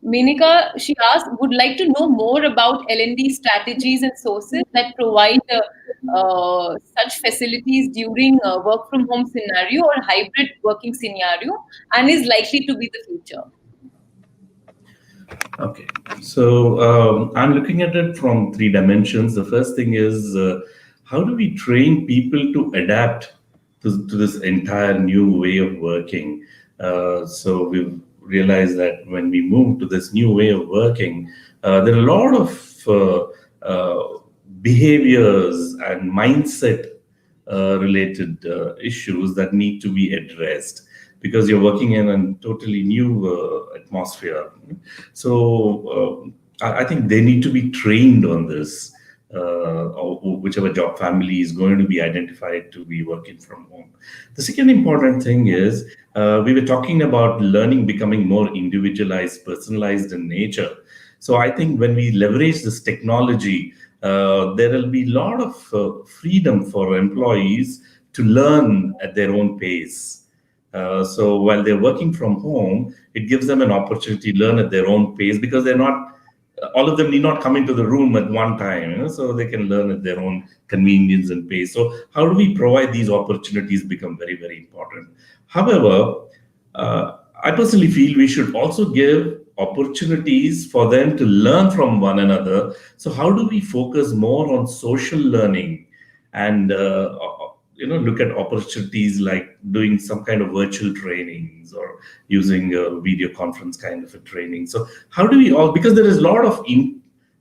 Menika, she asked, would like to know more about L&D strategies and sources that provide such facilities during work from home scenario or hybrid working scenario and is likely to be the future. Okay, so I'm looking at it from three dimensions. The first thing is how do we train people to adapt to this entire new way of working? So we've realized that when we move to this new way of working, there are a lot of behaviors and mindset related issues that need to be addressed because you're working in a totally new atmosphere. So I think they need to be trained on this, or whichever job family is going to be identified to be working from home. The second important thing is we were talking about learning becoming more individualized, personalized in nature. So I think when we leverage this technology, there will be a lot of freedom for employees to learn at their own pace. So while they're working from home, it gives them an opportunity to learn at their own pace because they're not, all of them need not come into the room at one time, so they can learn at their own convenience and pace. So how do we provide these opportunities become very, very important. However, I personally feel we should also give opportunities for them to learn from one another. So how do we focus more on social learning and look at opportunities like doing some kind of virtual trainings or using a video conference kind of a training. So how do we all, because there is a lot of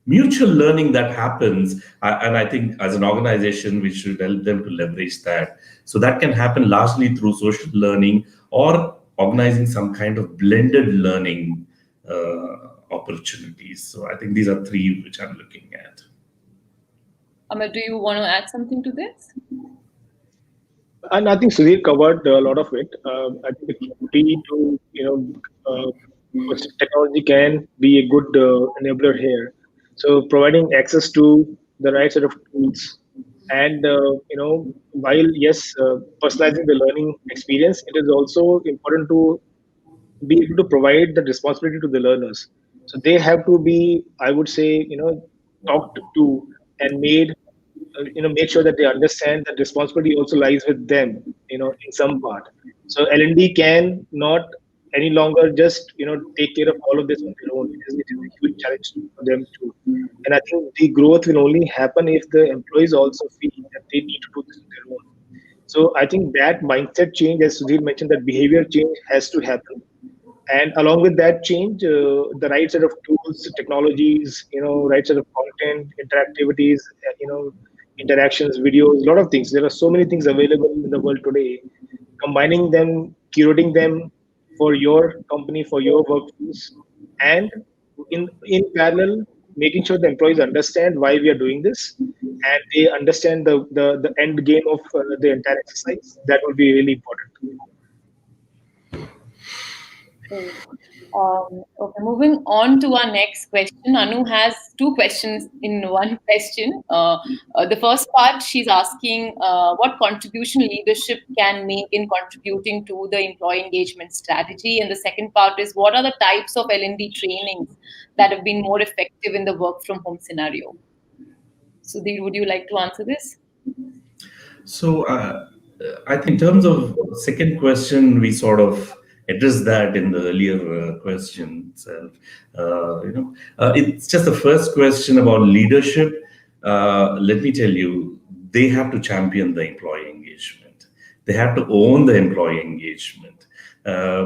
mutual learning that happens, and I think as an organization we should help them to leverage that. So that can happen largely through social learning or organizing some kind of blended learning opportunities. So I think these are three which I'm looking at. Amit, do you want to add something to this? And I think Sudhir covered a lot of it. I think the key to technology can be a good enabler here. So providing access to the right set of tools, and while yes, personalizing the learning experience, it is also important to be able to provide the responsibility to the learners. So they have to be, I would say, talked to and made sure that they understand that responsibility also lies with them, in some part. So L&D can not any longer just take care of all of this on their own. It is a huge challenge for them too. And I think the growth will only happen if the employees also feel that they need to do this on their own. So I think that mindset change, as Sudhir mentioned, that behavior change has to happen. And along with that change, the right set of tools, technologies, right set of content, interactivities, interactions, videos, a lot of things. There are so many things available in the world today. Combining them, curating them for your company, for your workforce, and in parallel, making sure the employees understand why we are doing this, and they understand the end game of the entire exercise. That will be really important. Great. Okay, moving on to our next question. Anu has two questions in one question. The first part, she's asking what contribution leadership can make in contributing to the employee engagement strategy. And the second part is what are the types of L&D trainings that have been more effective in the work from home scenario? Sudhir, would you like to answer this? So I think in terms of second question, we sort of addressed that in the earlier question itself. It's just the first question about leadership. Let me tell you, they have to champion the employee engagement. They have to own the employee engagement.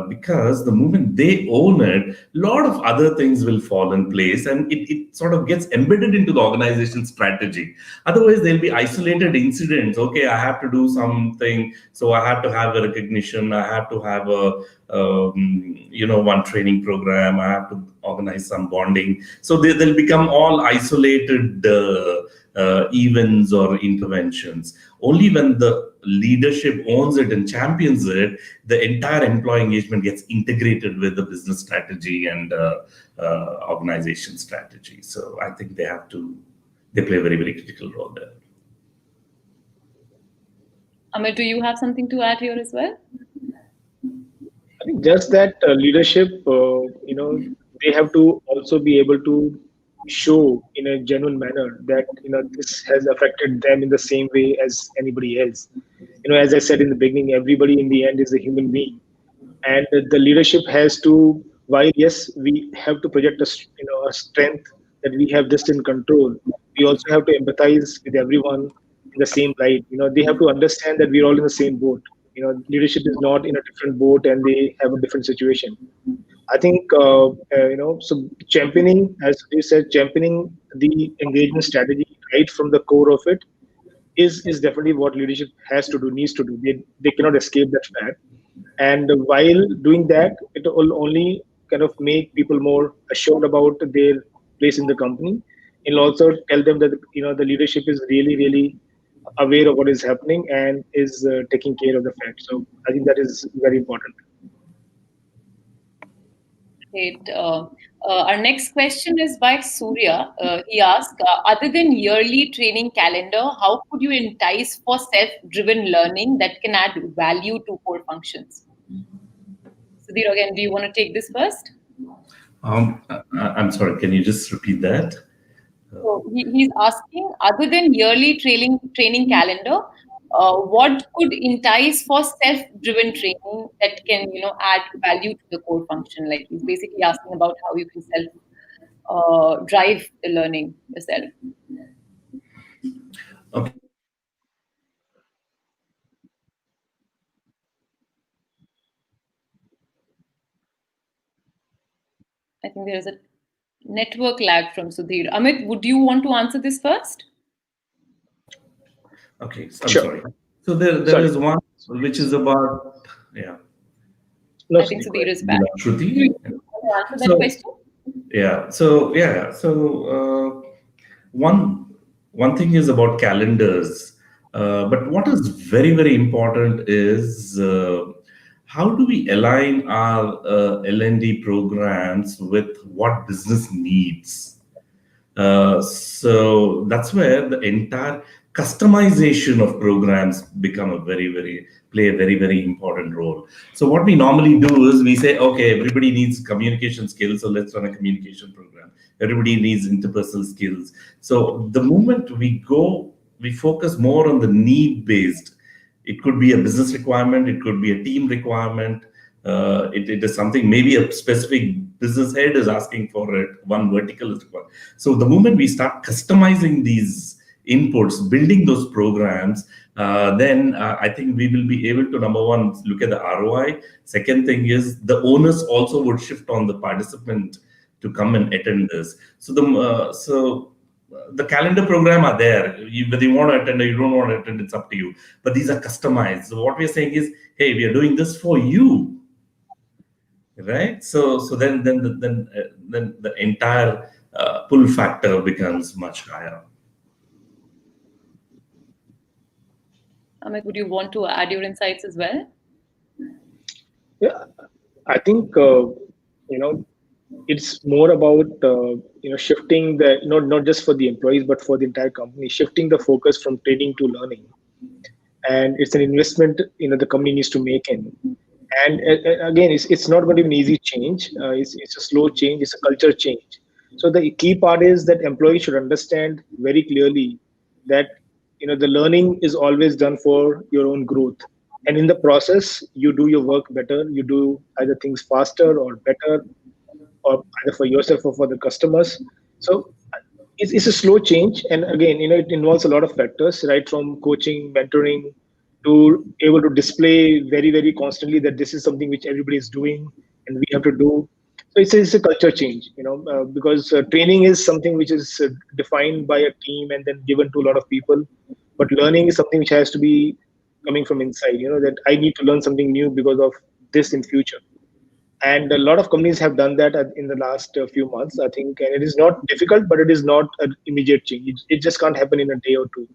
Because the moment they own it, a lot of other things will fall in place and it sort of gets embedded into the organization strategy. Otherwise, there'll be isolated incidents. Okay, I have to do something, so I have to have a recognition, I have to have one training program, I have to organize some bonding. So they'll become all isolated events or interventions. Only when the leadership owns it and champions it, the entire employee engagement gets integrated with the business strategy and organization strategy. So I think they play a very, very critical role there. Amit, do you have something to add here as well? I think just that leadership, they have to also be able to show in a genuine manner that this has affected them in the same way as anybody else. As I said in the beginning, everybody in the end is a human being, and the leadership has to. While yes, we have to project a strength that we have this in control. We also have to empathize with everyone in the same light. They have to understand that we're all in the same boat. Leadership is not in a different boat and they have a different situation. I think, so championing, as you said, championing the engagement strategy right from the core of it is definitely what leadership has to do, needs to do. They cannot escape that fact. And while doing that, it will only kind of make people more assured about their place in the company. It'll also tell them that the leadership is really, really aware of what is happening and is taking care of the fact. So I think that is very important. Great. Our next question is by Surya. He asked, other than yearly training calendar, how could you entice for self-driven learning that can add value to core functions? Sudhir, again, do you want to take this first? I'm sorry, can you just repeat that? So he's asking, other than yearly training calendar, what could entice for self-driven training that can, add value to the core function? Like he's basically asking about how you can drive the learning yourself. Okay. I think there is a network lag from Sudhir. Amit, would you want to answer this first? Okay, so I'm sorry. So there is one which is about, yeah. No, I think Sudhir is back. Shruti? Do you want to answer that question? Yeah. So one thing is about calendars, but what is very, very important is how do we align our L&D programs with what business needs? So that's where the entire customization of programs play a very, very important role. So what we normally do is we say, okay, everybody needs communication skills, so let's run a communication program. Everybody needs interpersonal skills. So the moment we focus more on the need-based. It could be a business requirement, it could be a team requirement. It is something maybe a specific business head is asking for it, one vertical is required. So the moment we start customizing these inputs, building those programs, then I think we will be able to, number one, look at the ROI. Second thing is the onus also would shift on the participant to come and attend this. So the calendar program are there. Whether you want to attend or you don't want to attend, it's up to you. But these are customized. So what we're saying is, hey, we are doing this for you, right? So then the entire pull factor becomes much higher. Amit, would you want to add your insights as well? Yeah, I think it's more about shifting the not just for the employees but for the entire company, shifting the focus from training to learning, and it's an investment the company needs to make in. And again, it's not going to be an easy change. It's a slow change. It's a culture change. So the key part is that employees should understand very clearly that the learning is always done for your own growth, and in the process you do your work better, you do either things faster or better, or either for yourself or for the customers. So it's a slow change, and again, it involves a lot of factors, right, from coaching, mentoring, to able to display very, very constantly that this is something which everybody is doing and we have to do. So it's a culture change, because training is something which is defined by a team and then given to a lot of people, but learning is something which has to be coming from inside, that I need to learn something new because of this in future. And a lot of companies have done that in the last few months, I think, and it is not difficult, but it is not an immediate change. It just can't happen in a day or two.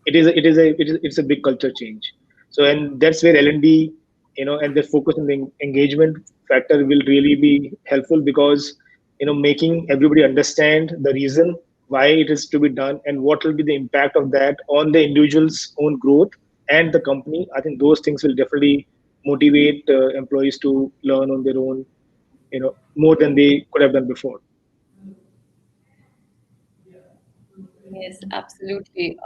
It's a big culture change. So, and that's where L&D, and the focus on the engagement factor will really be helpful, because making everybody understand the reason why it is to be done and what will be the impact of that on the individual's own growth and the company. I think those things will definitely motivate employees to learn on their own, more than they could have done before. Yes, absolutely.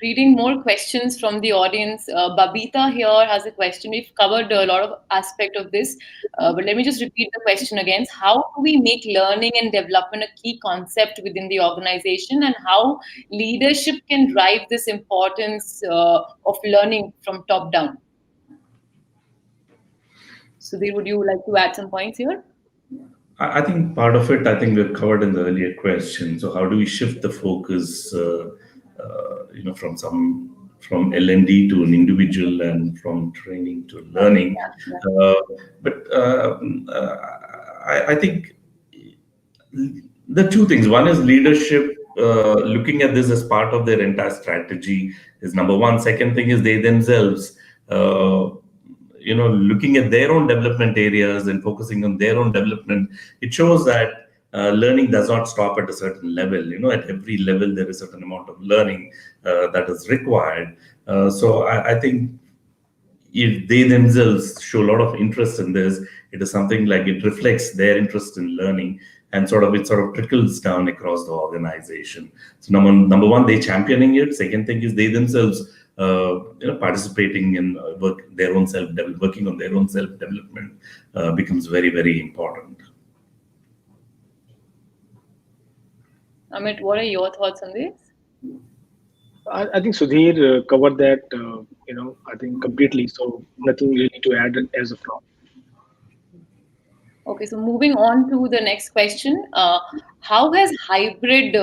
Reading more questions from the audience. Babita here has a question. We've covered a lot of aspect of this, but let me just repeat the question again. How do we make learning and development a key concept within the organization, and how leadership can drive this importance of learning from top down? Sudhir, would you like to add some points here? I think part of it, I think we've covered in the earlier question. So how do we shift the focus, from L&D to an individual, and from training to learning? Uh, but I think the two things. One is leadership looking at this as part of their entire strategy is number one. Second thing is they themselves. Looking at their own development areas and focusing on their own development, it shows that learning does not stop at a certain level. At every level there is a certain amount of learning that is required. So I think if they themselves show a lot of interest in this, it is something like it reflects their interest in learning, and it sort of trickles down across the organization. So number one, they championing it. Second thing is they themselves participating in working on their own self development becomes very, very important. Amit, what are your thoughts on this? I think Sudhir covered that, I think completely. So nothing really to add as of now. Okay, so moving on to the next question. How has hybrid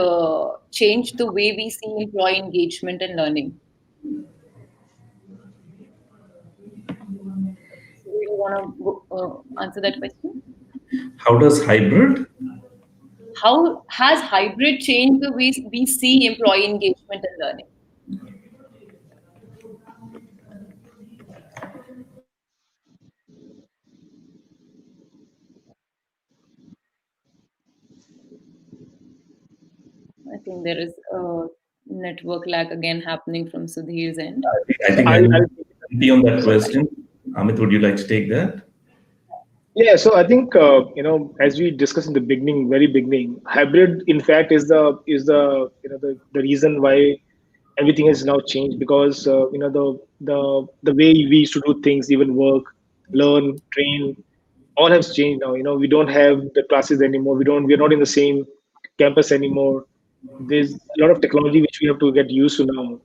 changed the way we see employee engagement and learning? Do you want to answer that question? How does hybrid? How has hybrid changed the way we see employee engagement and learning? I think there is a network lag again happening from Sudhir's end. I think I I'll need take it. clarity on that question. Amit, would you like to take that? Yeah, so I think as we discussed in the beginning, very beginning, hybrid in fact is the reason why everything has now changed, because the way we used to do things, even work, learn, train, all has changed now. We don't have the classes anymore. We're not in the same campus anymore. There's a lot of technology which we have to get used to now,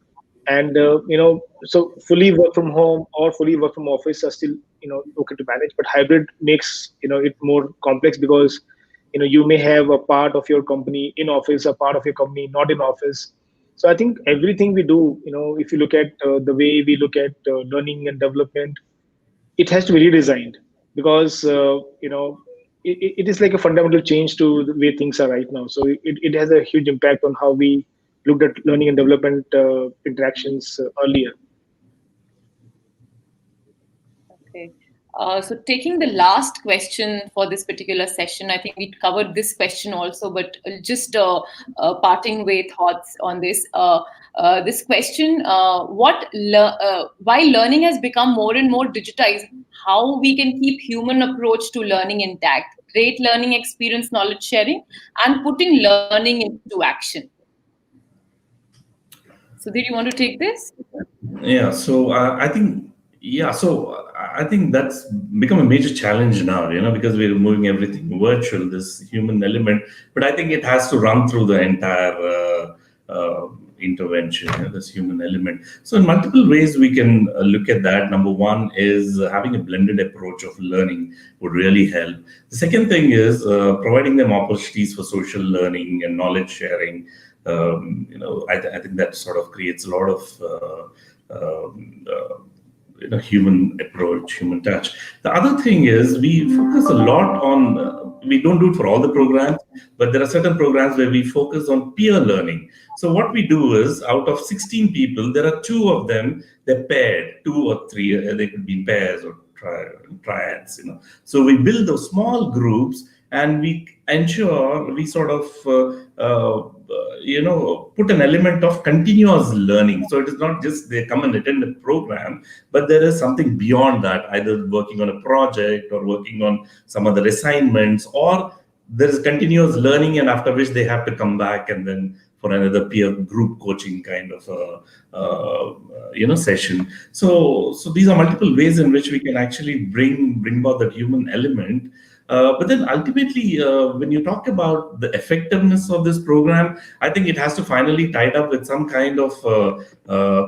and so fully work from home or fully work from office are still okay to manage, but hybrid makes it more complex, because you may have a part of your company in office, a part of your company not in office. So I think everything we do, if you look at the way we look at learning and development, it has to be redesigned, because it is like a fundamental change to the way things are right now. So it has a huge impact on how we looked at learning and development interactions earlier. Okay. So taking the last question for this particular session, I think we covered this question also, but just parting way thoughts on this. This question, why learning has become more and more digitized, how we can keep human approach to learning intact, great learning experience, knowledge sharing, and putting learning into action. Sudhir, you want to take this? Yeah, so I think that's become a major challenge now, because we're moving everything virtual, this human element. But I think it has to run through the entire intervention, this human element. So in multiple ways, we can look at that. Number one is having a blended approach of learning would really help. The second thing is providing them opportunities for social learning and knowledge sharing. I think that sort of creates a lot of human approach, human touch. The other thing is we focus a lot on, we don't do it for all the programs, but there are certain programs where we focus on peer learning. So what we do is out of 16 people, there are two of them, they're paired, two or three, they could be in pairs or triads. So we build those small groups and we ensure we sort of put an element of continuous learning. So it is not just they come and attend a program, but there is something beyond that, either working on a project or working on some other assignments, or there is continuous learning, and after which they have to come back and then for another peer group coaching kind of session. So these are multiple ways in which we can actually bring about that human element. But then ultimately, when you talk about the effectiveness of this program, I think it has to finally tie up with some kind of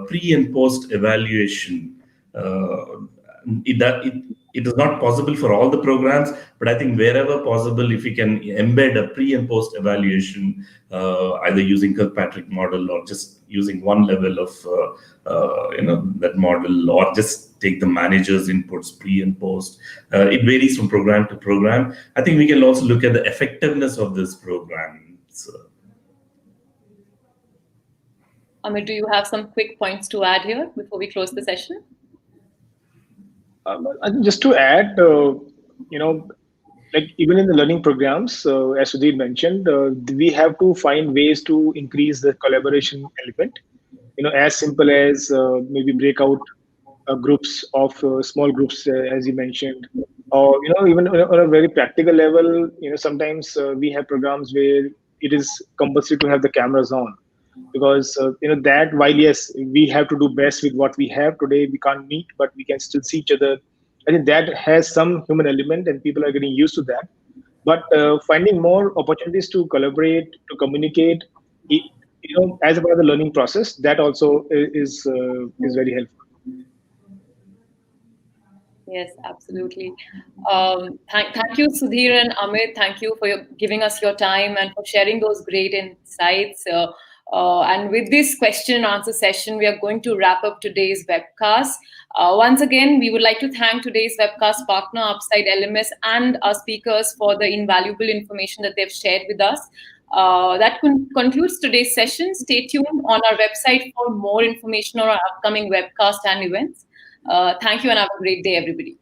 pre and post evaluation. It is not possible for all the programs, but I think wherever possible, if we can embed a pre and post evaluation, either using Kirkpatrick model or just using one level of that model, or just take the manager's inputs pre and post. It varies from program to program. I think we can also look at the effectiveness of this program. Amit, do you have some quick points to add here before we close the session? Just to add, like even in the learning programs, as Sudhir mentioned, we have to find ways to increase the collaboration element. As simple as maybe break out groups of small groups, as you mentioned, or even on a very practical level. Sometimes we have programs where it is compulsory to have the cameras on, because that while yes we have to do best with what we have today, we can't meet, but we can still see each other. I think that has some human element, and people are getting used to that. But finding more opportunities to collaborate, to communicate, as a part of the learning process, that also is very helpful. Yes, absolutely. Thank you, Sudhir and Amit. Thank you for giving us your time and for sharing those great insights. And with this question and answer session, we are going to wrap up today's webcast. Once again, we would like to thank today's webcast partner, UpsideLMS, and our speakers for the invaluable information that they've shared with us. That concludes today's session. Stay tuned on our website for more information on our upcoming webcast and events. Thank you and have a great day, everybody.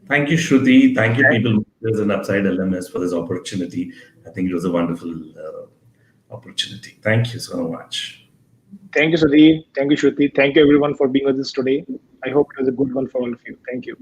Thank you, Shruti. Thank you, people in UpsideLMS, for this opportunity. I think it was a wonderful opportunity. Thank you so much. Thank you, Sudhir. Thank you, Shruti. Thank you, everyone, for being with us today. I hope it was a good one for all of you. Thank you.